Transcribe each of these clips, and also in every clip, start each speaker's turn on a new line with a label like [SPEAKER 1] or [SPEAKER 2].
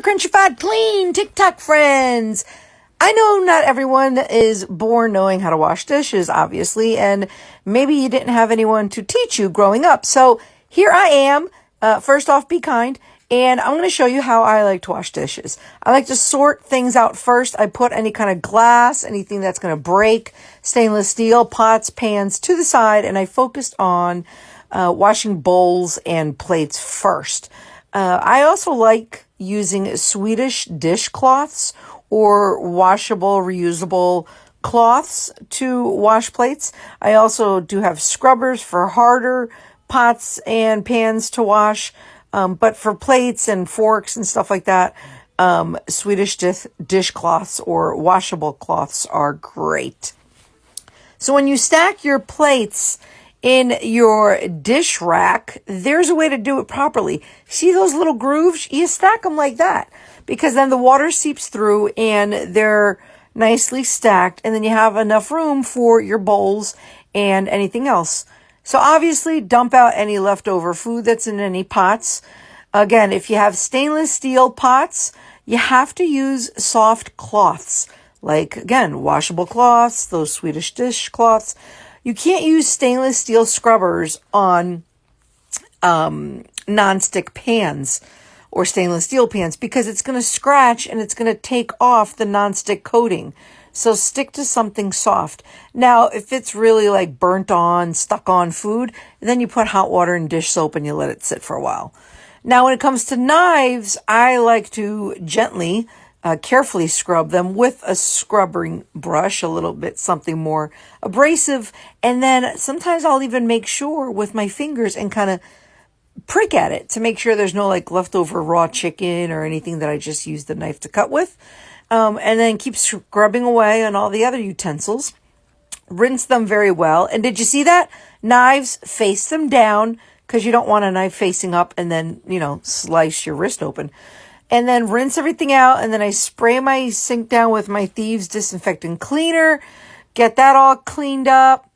[SPEAKER 1] there, Crunchified Clean TikTok friends. I know not everyone is born knowing how to wash dishes, obviously, and maybe you didn't have anyone to teach you growing up. So here I am. First off, be kind. And I'm going to show you how I like to wash dishes. I like to sort things out first. I put any kind of glass, anything that's going to break, stainless steel, pots, pans to the side, and I focused on washing bowls and plates first. I also like using Swedish dishcloths or washable, reusable cloths to wash plates. I also do have scrubbers for harder pots and pans to wash. But for plates and forks and stuff like that, Swedish dishcloths or washable cloths are great. So when you stack your plates in your dish rack, there's a way to do it properly. See those little grooves? You stack them like that because then the water seeps through and they're nicely stacked, and then you have enough room for your bowls and anything else. So obviously dump out any leftover food that's in any pots. Again, if you have stainless steel pots, you have to use soft cloths, like, again, washable cloths, those Swedish dishcloths. You can't use stainless steel scrubbers on nonstick pans or stainless steel pans because it's going to scratch and it's going to take off the nonstick coating. So stick to something soft. Now, if it's really like burnt on, stuck on food, then you put hot water and dish soap and you let it sit for a while. Now, when it comes to knives, I like to gently, carefully scrub them with a scrubbing brush, a little bit something more abrasive. And then sometimes I'll even make sure with my fingers and kind of prick at it to make sure there's no like leftover raw chicken or anything that I just used the knife to cut with. And then keep scrubbing away on all the other utensils. Rinse them very well. And did you see that? Knives, face them down because you don't want a knife facing up and then, slice your wrist open. And then rinse everything out. And then I spray my sink down with my Thieves Disinfectant Cleaner. Get that all cleaned up.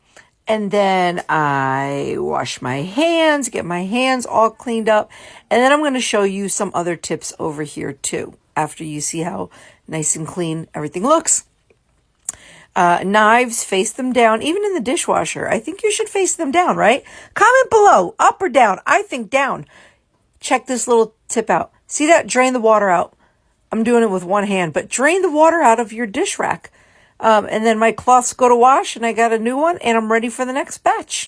[SPEAKER 1] And then I wash my hands, get my hands all cleaned up. And then I'm going to show you some other tips over here too, after you see how nice and clean everything looks. Knives, face them down, even in the dishwasher. I think you should face them down, right? Comment below, up or down. I think down. Check this little tip out. See that? Drain the water out. I'm doing it with one hand, but drain the water out of your dish rack. And then my cloths go to wash and I got a new one and I'm ready for the next batch.